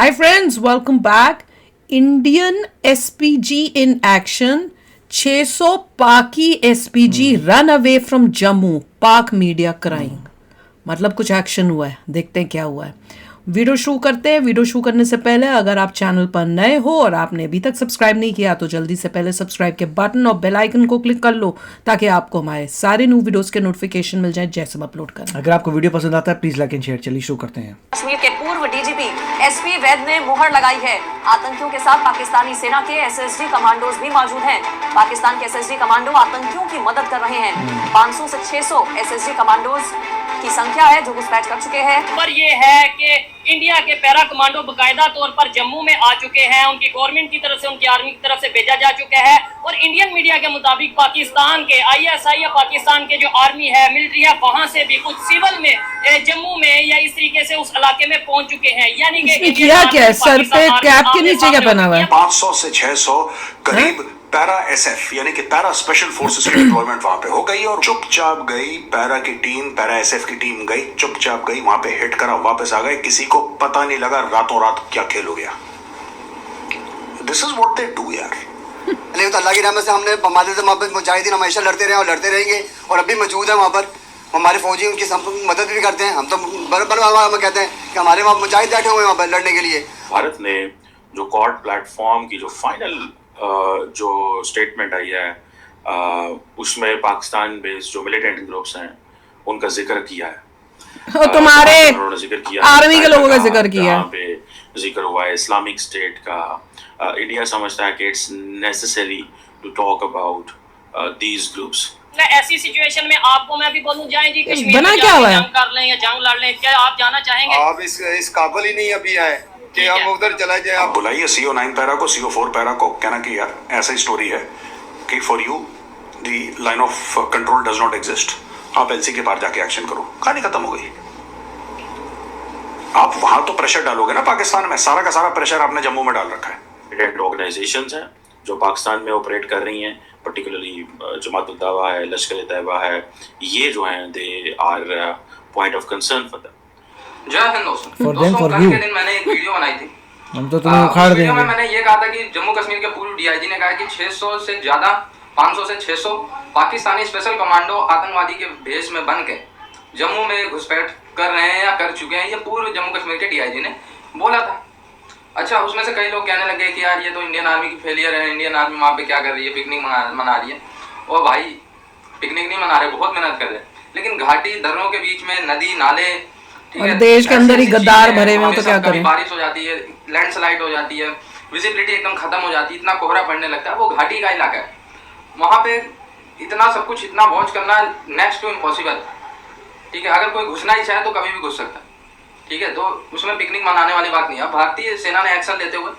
Hi friends, welcome back. Indian SPG in action. 600 पाकी SPG run away from Jammu. पाक media crying. मतलब कुछ action हुआ है. देखते हैं क्या हुआ है. वीडियो शुरू करते हैं. वीडियो शुरू करने से पहले अगर आप चैनल पर नए हो और आपने अभी तक सब्सक्राइब नहीं किया तो जल्दी से पहले सब्सक्राइब के बटन और बेल आइकन को क्लिक कर लो ताकि आपको हमारे सारे न्यू वीडियोस के नोटिफिकेशन मिल जाए जैसे हम अपलोड करें. अगर आपको वीडियो पसंद आता है प्लीज लाइक एंड शेयर. चलिए शुरू करते हैं. कश्मीर के पूर्व डीजीपी एसपी वैद ने मुहर लगाई है. आतंकियों के साथ पाकिस्तानी सेना के एसएसडी कमांडोज भी मौजूद हैं. पाकिस्तान के एसएसडी कमांडो आतंकियों की मदद कर रहे हैं. 500 से 600 एसएसडी कमांडोज की संख्या है जो घुसपैठ कर चुके हैं. पर ये है कि इंडिया के पैरा कमांडो बकायदा तौर पर जम्मू में आ चुके हैं. उनकी गवर्नमेंट की तरफ से, उनकी आर्मी की तरफ से भेजा जा चुका है. और इंडियन मीडिया के मुताबिक पाकिस्तान के आईएसआई या पाकिस्तान के जो आर्मी है, मिलिट्री है, वहां से भी कुछ सिविल में जम्मू में या इस तरीके से उस इलाके में पहुंच चुके हैं. यानी कि किया क्या है? सर पे कैप के नीचे क्या पहना हुआ है? 500 से 600 करीब पैरा एसएफ यानी कि पैरा स्पेशल फोर्सेस की डिप्लॉयमेंट वहां पे हो गई और चुपचाप गई पैरा की टीम, पैरा एसएफ की टीम गई, चुपचाप गई वहां पे हिट करा, वापस आ गए. किसी को पता नहीं लगा रातों रात क्या खेल हो गया. This is what they do यार. नहीं तो अल्लाह की रहमत से हमने हमारे से वहाँ पर मुजाहिदीन हमेशा लड़ते रहे और लड़ते रहेंगे और अभी मौजूद है वहाँ पर. हमारे फौजी उनकी मदद भी करते हैं. हम तो बराबर हम कहते हैं कि हमारे वहाँ मुजाहिद बैठे हुए हैं वहाँ पर लड़ने के लिए. भारत ने जो कॉर्ड प्लेटफॉर्म की जो फाइनल जो स्टेटमेंट आई है उसमें पाकिस्तान बेस्ड जो मिलिटेंट ग्रुप्स हैं उनका जिक्र किया है. तुम्हारे उन्होंने जिक्र किया आर्मी के लोगों का जिक्र किया यहाँ पे जिक्र हुआ है इस्लामिक स्टेट का. इंडिया समझता है कि it's necessary to talk about these groups. ऐसी सिचुएशन में आपको मैं भी बोलूं, जाएं जी कश्मीर बना में क्या हुआ है? जंग कर लें या जंग लड़ लें, क्या आप जाना चाहेंगे? आप इस काबल ही नहीं अभी आए कि हम उधर चला जाए. आप बुलाइए CO9 पैरा को, CO4 पैरा को, कहना कि यार ऐसा ही स्टोरी है कि for you the line of control does not exist. आप एलसी के पार जाके एक्शन करो. कहानी खत्म हो गई. आप वहां तो प्रेशर डालोगे ना. पाकिस्तान में सारा का सारा प्रेशर आपने जम्मू में डाल रखा है. मिलिटेंट ऑर्गेनाइजेशंस हैं जो पाकिस्तान में ऑपरेट कर रही हैं, पर्टिकुलरली जमात उद दावा है, लश्कर तैयबा है, ये जो हैं they are point of concern for them. जय हिंद दोस्तों. For कल you. के दिन मैंने एक वीडियो बनाई थी. हम तो तुम्हें उखाड़ वीडियो में देंगे. मैंने ये कहा था कि जम्मू कश्मीर के पूर्व डीआईजी ने कहा कि 600 से ज्यादा 500 से 600 पाकिस्तानी स्पेशल कमांडो आतंकवादी के भेष में बन के जम्मू में घुसपैठ कर रहे हैं या कर चुके हैं. ये पूर्व जम्मू कश्मीर के डीआईजी ने बोला था. अच्छा, उसमें से कई लोग कहने लगे कि यार ये तो इंडियन आर्मी की फेलियर है, इंडियन आर्मी वहाँ पे क्या कर रही है, पिकनिक मना रही है. और भाई पिकनिक नहीं मना रहे, बहुत मेहनत कर रहे हैं. लेकिन घाटी दर्रों के बीच में नदी नाले, और देश के अंदर ही गद्दार भरे हुए हो तो क्या करें. बारिश हो जाती है, लैंडस्लाइड हो जाती है, विजिबिलिटी एकदम खत्म हो जाती है, इतना कोहरा पड़ने लगता है. वो घाटी का इलाका है, वहाँ पे इतना सब कुछ, इतना वॉच करना नेक्स्ट टू इम्पॉसिबल. ठीक है, अगर कोई घुसना ही चाहे तो कभी भी घुस सकता है. ठीक है, तो उसमें पिकनिक मनाने वाली बात नहीं है. भारतीय सेना ने एक्शन लेते हुए,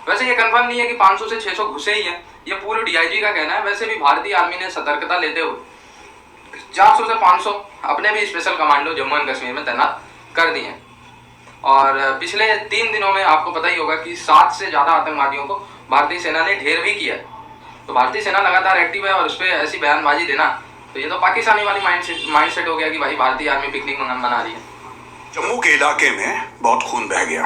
वैसे ये कंफर्म नहीं है कि 500 से 600 घुसे ही हैं, ये पूरे डीआईजी का कहना है. वैसे भी भारतीय आर्मी ने सतर्कता लेते हुए 400 से 500 अपने भी special commando Jammu and Kashmir में तैनात कर दिए हैं. और पिछले 3 दिनों में आपको पता ही होगा कि 7 से ज़्यादा आतंकवादियों को भारतीय सेना ने ढेर भी किया है. तो भारतीय सेना लगातार एक्टिव है और उस पर ऐसी बयानबाजी देना, तो ये तो पाकिस्तानी वाली माइंडसेट हो गया कि भाई भारतीय आर्मी पिकनिक मना रही है. जम्मू के इलाके में बहुत खून बह गया.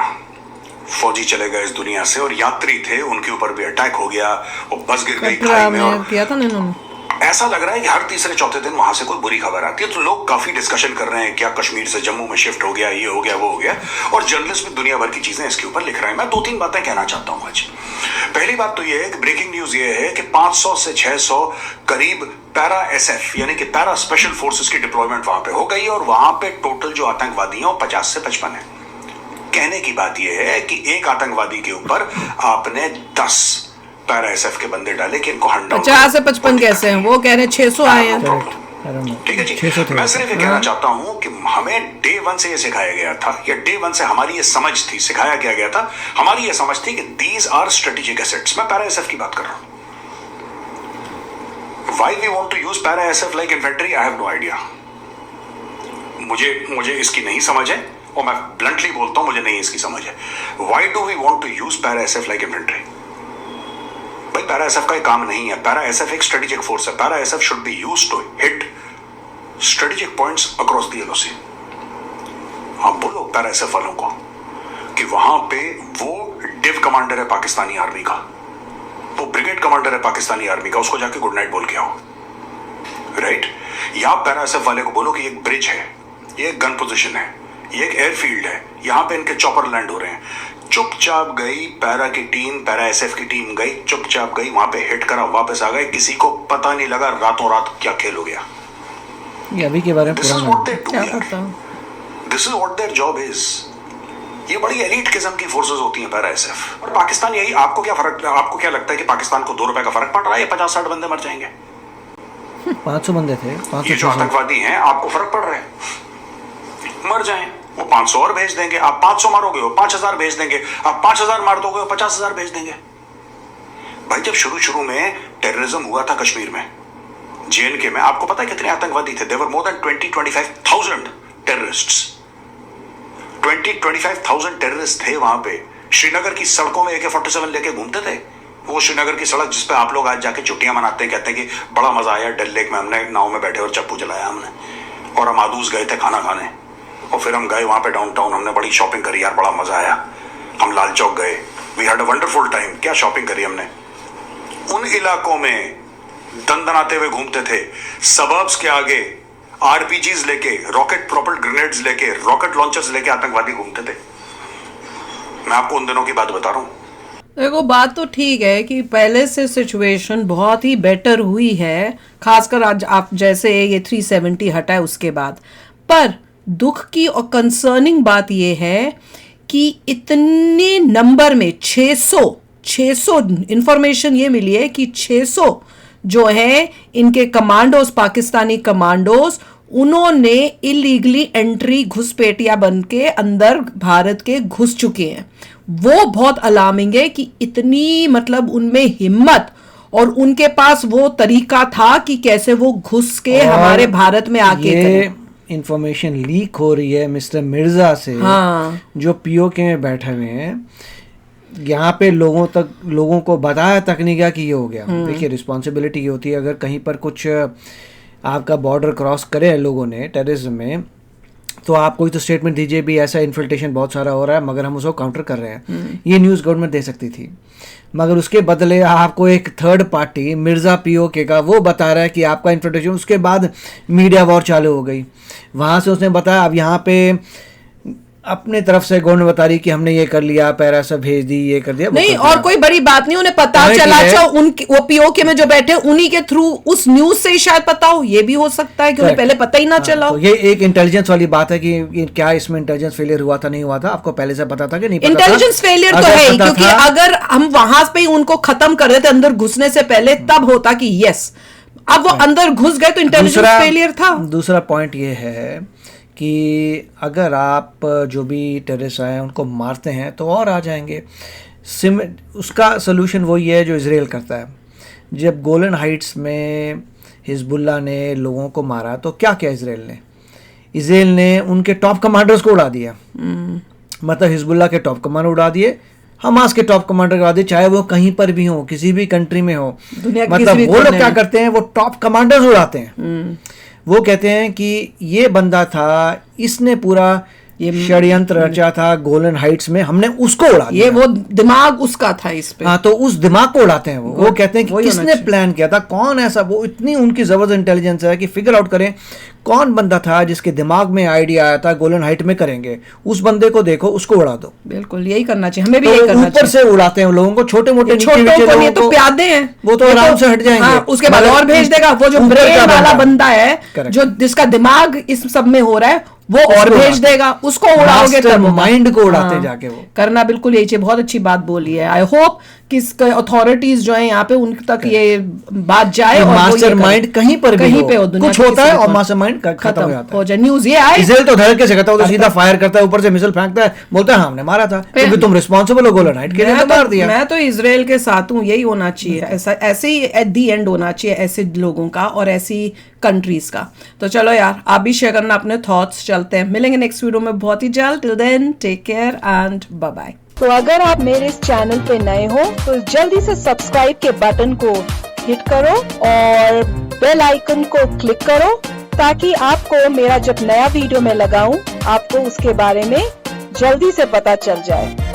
फौजी चले गए इस दुनिया से और यात्री थे, उनके ऊपर भी अटैक हो गया. वो बस गिर गई खाई में और किया था ना इन्होंने. ऐसा लग रहा है कि हर तीसरे चौथे दिन वहां से कोई बुरी खबर आती है. तो लोग काफी डिस्कशन कर रहे हैं क्या कश्मीर से जम्मू में शिफ्ट हो गया, ये हो गया, वो हो गया. और जर्नलिस्ट भी दुनिया भर की चीजें इसके ऊपर लिख रहे हैं. मैं 2-3 बातें कहना चाहता हूं आज. पहली बात तो ये है कि ब्रेकिंग न्यूज ये है कि 500 से 600 करीब पैरा एसएफ यानी कि पैरा स्पेशल फोर्सेस की डिप्लॉयमेंट वहां पे हो गई और वहां पे टोटल जो आतंकवादी हैं 50 से 55 है. कहने की बात यह है कि एक आतंकवादी के ऊपर आपने 10 पैरा एसएफ के बंदे डाले कि इनको हंडा 50 से 55 कैसे हैं? वो कह रहे हैं 600 आए हैं. ठीक है जी. 600 थे. मैं सिर्फ ये कहना चाहता हूं कि हमें डे 1 से ये सिखाया गया था, या डे 1 से हमारी ये समझ थी, सिखाया क्या गया था, हमारी ये समझ थी कि दीज आर स्ट्रेटेजिक एसेट्स. मैं पैरा एसएफ की बात कर रहा हूं. Why we want to use para SF like infantry? I have no idea. मुझे इसकी नहीं समझ है और मैं ब्लंटली बोलता हूं मुझे नहीं इसकी समझ है. Why do we want to use para SF like infantry? भाई पैरा एसएफ का काम नहीं है. पैरा एसएफ एक स्ट्रेटेजिक फोर्स है. Para SF should be used to hit strategic points across the LOC. आप बोलो पैरा एसएफ वालों को कि वहां पे वो डिव कमांडर है पाकिस्तानी आर्मी का, वो ब्रिगेड कमांडर है पाकिस्तानी आर्मी का, उसको जाके गुड नाइट बोल के आओ, राइट? या पैरा एसएफ वाले को बोलो कि एक ब्रिज है, ये एक गन पोजीशन है, ये एक एयरफील्ड है, यहां पे इनके चॉपर लैंड हो रहे हैं। चुपचाप गई पैरा की टीम, पैरा एसएफ की टीम गई, चुपचाप गई, वहां पे हिट करा, वापस आ गए, किसी को पता नहीं लगा रातों रात क्या खेल हो गया। ये अभी के बारे में दिस इज पुराना व्हाट दे डू क्या यार, पता। This is what their job is. ये बड़ी एलीट किस्म की फोर्सेस होती हैं पैरा एसएफ। और पाकिस्तान यही, आपको क्या फर्क, आपको क्या लगता है कि पाकिस्तान को 2 रुपए का फर्क पड़ रहा है? 50-60 बंदे मर जाएंगे। 500 बंदे थे, ये 500 जो आतंकवादी हैं, आपको फर्क पड़ रहा है? मर जाएं, वो 500 और भेज देंगे, आप 500 मारोगे वो 5000 भेज देंगे, आप 5000 मार दोगे वो 50000 भेज देंगे। भाई जब शुरू में टेररिज्म हुआ था कश्मीर में, जेएनके में, आपको पता है कितने आतंकवादी थे? देवर मोर देन 20-25,000 टेररिस्ट्स। 20-25,000 टेररिस्ट थे वहां पे। श्रीनगर की सड़कों में AK-47 लेके घूमते थे। वो श्रीनगर की सड़क जिसपे आप लोग आज जाके छुट्टियां मनाते हैं, कहते हैं कि बड़ा मजा आया डल लेक में, हमने नाव में बैठे और चप्पू जलाया हमने, और हम आदूस गए थे खाना खाने, और फिर हम गए वहां पे डाउनटाउन, हमने बड़ी शॉपिंग करी यार, बड़ा मजा आया। हम लाल चौक गए, we had a wonderful time. क्या शॉपिंग करी हमने? उन इलाकों में दंदनाते हुए घूमते थे। सबर्ब्स के आगे आरपीजीज लेके, रॉकेट प्रोपेल्ड ग्रेनेड्स लेके, रॉकेट लॉन्चर्स लेके आतंकवादी घूमते थे। मैं आपको उन दिनों की बात बता रहा हूं। देखो बात तो ठीक है कि पहले से सिचुएशन बहुत ही बेटर हुई है, खासकर आज आप जैसे ये 370 हटा है उसके बाद। पर दुख की और कंसर्निंग बात ये है कि इतने नंबर में 600 इंफॉर्मेशन ये मिली है कि 600 जो है इनके कमांडोज, पाकिस्तानी कमांडोज, उन्होंने इलीगली एंट्री घुसपैठिया बन के अंदर भारत के घुस चुके हैं। वो बहुत अलार्मिंग है कि इतनी मतलब उनमें हिम्मत और उनके पास वो तरीका था कि कैसे वो घुस के हमारे भारत में आके ये इंफॉर्मेशन लीक हो रही है मिस्टर मिर्जा से, हाँ। जो पीओके में बैठे हुए हैं। यहाँ पे लोगों को बताया तक नहीं गया कि ये हो गया। देखिए रिस्पॉन्सिबिलिटी ये होती है, अगर कहीं पर कुछ आपका बॉर्डर क्रॉस करे लोगों ने टेररिज्म में, तो आप कोई तो स्टेटमेंट दीजिए भी ऐसा इन्फिल्ट्रेशन बहुत सारा हो रहा है मगर हम उसको काउंटर कर रहे हैं। ये न्यूज़ गवर्नमेंट दे सकती थी, मगर उसके बदले आपको एक थर्ड पार्टी मिर्ज़ा पीओके का वो बता रहा है कि आपका इन्फिल्ट्रेशन। उसके बाद मीडिया वॉर चालू हो गई। वहाँ से उसने बताया अब यहाँ पे अपने तरफ से गवर्नमेंट बता रही कि हमने ये कर लिया, पैरा सब भेज दी, ये कर दिया। नहीं, और कोई बड़ी बात नहीं, उन्हें पता चला। अच्छा वो पीओके में जो बैठे उन्हीं के थ्रू उस न्यूज से ही शायद पता हो, ये भी हो सकता है कि उन्हें पहले पता ही ना चला हो। तो ये एक इंटेलिजेंस वाली बात है कि क्या इसमें इंटेलिजेंस फेलियर हुआ था, नहीं हुआ था, आपको पहले से पता था कि नहीं पता? इंटेलिजेंस फेलियर तो है, क्योंकि अगर हम वहां पे उनको खत्म कर देते अंदर घुसने से पहले, तब होता कि यस, अब वो अंदर घुस गए तो इंटेलिजेंस फेलियर था। दूसरा पॉइंट ये है कि अगर आप जो भी टेररिस्ट आए उनको मारते हैं तो और आ जाएंगे। उसका सलूशन वही है जो इजराइल करता है। जब गोलन हाइट्स में हिजबुल्लाह ने लोगों को मारा तो क्या किया इजराइल ने उनके टॉप कमांडर्स को उड़ा दिया। मतलब हिजबुल्लाह के टॉप कमांडर उड़ा दिए, हमास के टॉप कमांडर उड़ा दिए, चाहे वो कहीं पर भी हो, किसी भी कंट्री में हो। मतलब वो लोग क्या करते हैं, वो टॉप कमांडर्स उड़ाते हैं। वो कहते हैं कि ये बंदा था, इसने पूरा ये षड्यंत्र रचा था गोलन हाइट्स में, हमने उसको उड़ा दिया। ये वो दिमाग उसका था इस पे। हाँ, तो उस दिमाग को उड़ाते हैं वो कहते हैं कि किसने प्लान किया था, कौन ऐसा, वो इतनी उनकी जबरदस्त इंटेलिजेंस है कि फिगर आउट करें कौन बंदा था जिसके दिमाग में आइडिया आया था गोलन हाइट में करेंगे, उस बंदे को देखो, उसको उड़ा दो। बिल्कुल यही करना चाहिए, हमें भी यही करना चाहिए। ऊपर से उड़ाते हैं लोगों को, छोटे मोटे छोटे तो प्यादे हैं, वो तो आराम से हट जाएंगे। हाँ, उसके बाद और भेज देगा। वो जो ब्रेन वाला बंदा है, जो जिसका दिमाग इस सब में हो रहा है, वो और भेज देगा, उसको उड़ाओगे तब माइंड को उड़ाते जाके वो करना बिल्कुल यही चाहिए। बहुत अच्छी बात बोली है। आई होप कि अथॉरिटीज जो है यहाँ पे उन तक ये बात जाए और मास्टरमाइंड कहीं पर भी हो, दुनिया कुछ होता है और मास्टरमाइंड खत्म हो जाता है। जाए न्यूज ये आए, इजराइल तो धड़के से करता है, वो तो सीधा फायर करता है, ऊपर से मिसाइल फेंकता है, बोलता है हमने मारा था, क्योंकि तुम रिस्पांसिबल हो गोलन हाइट के लिए, मार दिया। मैं तो इजराइल के साथ हूँ, यही होना चाहिए। ऐसे ही एट दी एंड होना चाहिए ऐसे लोगों का और ऐसी कंट्रीज का। तो चलो यार, आप भी शेयर करना अपने थॉट्स। चलते हैं, मिलेंगे नेक्स्ट वीडियो में बहुत ही जल्द। Till then take care and bye bye. तो अगर आप मेरे इस चैनल पे नए हो तो जल्दी से सब्सक्राइब के बटन को हिट करो और बेल आइकन को क्लिक करो, ताकि आपको मेरा जब नया वीडियो मैं लगाऊं आपको उसके बारे में जल्दी से पता चल जाए।